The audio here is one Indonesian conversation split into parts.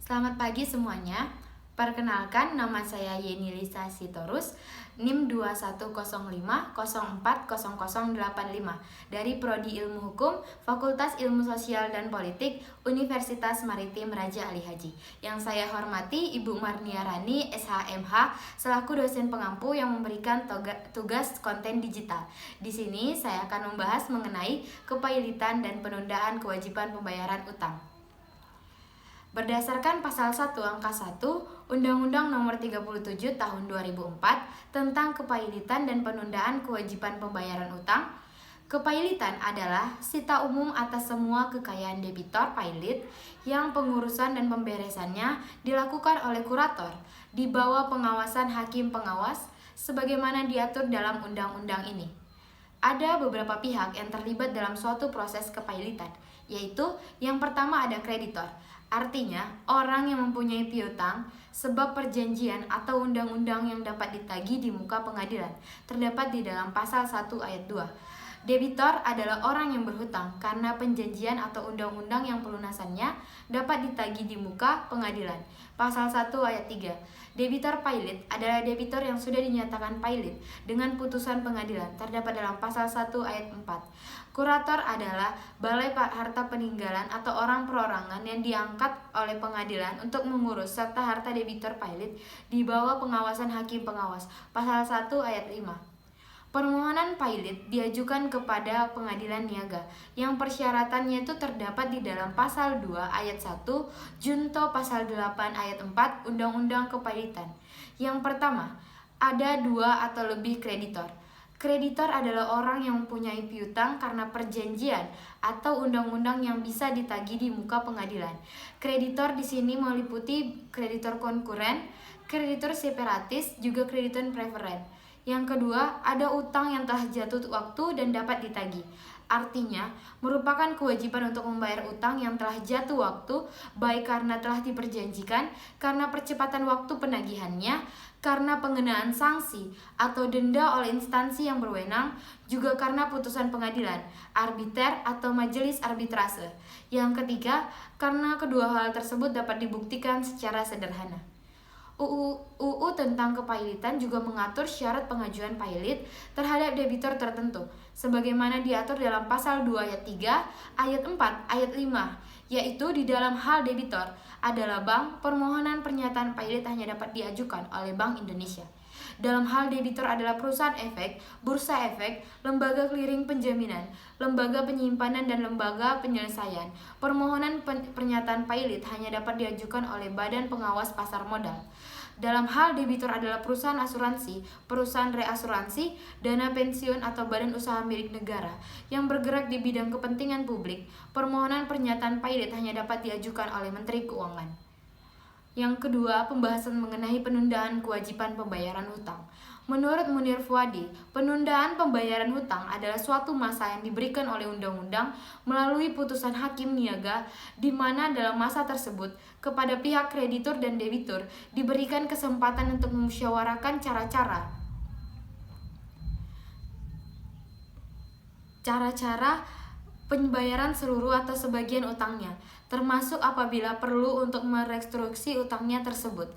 Selamat pagi semuanya. Perkenalkan, nama saya Yeni Lisa Sitorus, NIM 2105040085 dari Prodi Ilmu Hukum, Fakultas Ilmu Sosial dan Politik, Universitas Maritim Raja Ali Haji. Yang saya hormati Ibu Marniarani, SHMH, selaku dosen pengampu yang memberikan tugas konten digital. Di sini saya akan membahas mengenai kepailitan dan penundaan kewajiban pembayaran utang. Berdasarkan pasal 1 angka 1 Undang-Undang Nomor 37 Tahun 2004 tentang kepailitan dan penundaan kewajiban pembayaran utang, kepailitan adalah sita umum atas semua kekayaan debitor pailit yang pengurusan dan pemberesannya dilakukan oleh kurator di bawah pengawasan hakim pengawas sebagaimana diatur dalam undang-undang ini. Ada beberapa pihak yang terlibat dalam suatu proses kepailitan, yaitu yang pertama ada kreditor. Artinya, orang yang mempunyai piutang sebab perjanjian atau undang-undang yang dapat ditagih di muka pengadilan, terdapat di dalam pasal 1 ayat 2. Debitor adalah orang yang berhutang karena perjanjian atau undang-undang yang pelunasannya dapat ditagih di muka pengadilan. Pasal 1 ayat 3. Debitor pailit adalah debitor yang sudah dinyatakan pailit dengan putusan pengadilan, terdapat dalam pasal 1 ayat 4. Kurator adalah balai harta peninggalan atau orang perorangan yang diangkat oleh pengadilan untuk mengurus serta harta debitor pailit di bawah pengawasan hakim pengawas. Pasal 1 ayat 5. Permohonan pailit diajukan kepada pengadilan niaga yang persyaratannya itu terdapat di dalam pasal 2 ayat 1 junto pasal 8 ayat 4 Undang-Undang Kepailitan. Yang pertama, ada 2 atau lebih kreditor. Kreditor adalah orang yang mempunyai piutang karena perjanjian atau undang-undang yang bisa ditagih di muka pengadilan. Kreditor di sini meliputi kreditor konkuren, kreditor separatis, juga kreditor preferen. Yang kedua, ada utang yang telah jatuh waktu dan dapat ditagih. Artinya, merupakan kewajiban untuk membayar utang yang telah jatuh waktu, baik karena telah diperjanjikan, karena percepatan waktu penagihannya, karena pengenaan sanksi atau denda oleh instansi yang berwenang, juga karena putusan pengadilan, arbiter atau majelis arbitrase. Yang ketiga, karena kedua hal tersebut dapat dibuktikan secara sederhana. UU tentang kepailitan juga mengatur syarat pengajuan pailit terhadap debitor tertentu, sebagaimana diatur dalam pasal 2 ayat 3, ayat 4, ayat 5, yaitu di dalam hal debitor adalah bank, permohonan pernyataan pailit hanya dapat diajukan oleh Bank Indonesia. Dalam hal debitor adalah perusahaan efek, bursa efek, lembaga clearing penjaminan, lembaga penyimpanan, dan lembaga penyelesaian. Permohonan pernyataan pailit hanya dapat diajukan oleh Badan Pengawas Pasar Modal. Dalam hal debitor adalah perusahaan asuransi, perusahaan reasuransi, dana pensiun atau badan usaha milik negara yang bergerak di bidang kepentingan publik. Permohonan pernyataan pailit hanya dapat diajukan oleh Menteri Keuangan. Yang kedua, pembahasan mengenai penundaan kewajiban pembayaran hutang. Menurut Munir Fuadi, penundaan pembayaran hutang adalah suatu masa yang diberikan oleh undang-undang melalui putusan hakim niaga di mana dalam masa tersebut kepada pihak kreditur dan debitur diberikan kesempatan untuk memusyawarahkan cara-cara pembayaran seluruh atau sebagian utangnya, termasuk apabila perlu untuk merekonstruksi utangnya tersebut.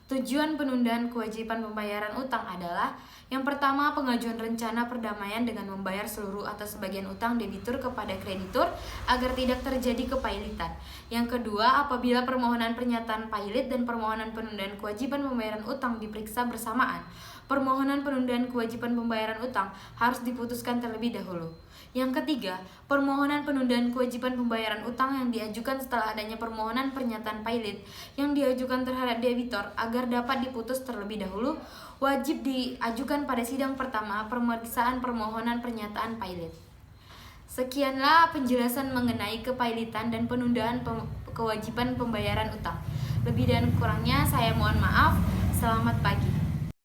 Tujuan penundaan kewajiban pembayaran utang adalah yang pertama, pengajuan rencana perdamaian dengan membayar seluruh atau sebagian utang debitur kepada kreditur agar tidak terjadi kepailitan. Yang kedua, apabila permohonan pernyataan pailit dan permohonan penundaan kewajiban pembayaran utang diperiksa bersamaan, permohonan penundaan kewajiban pembayaran utang harus diputuskan terlebih dahulu. Yang ketiga, permohonan penundaan kewajiban pembayaran utang yang diajukan setelah adanya permohonan pernyataan pailit yang diajukan terhadap debitor agar dapat diputus terlebih dahulu, wajib diajukan pada sidang pertama pemeriksaan permohonan pernyataan pailit. Sekianlah penjelasan mengenai kepailitan dan penundaan kewajiban pembayaran utang. Lebih dan kurangnya saya mohon maaf. Selamat pagi.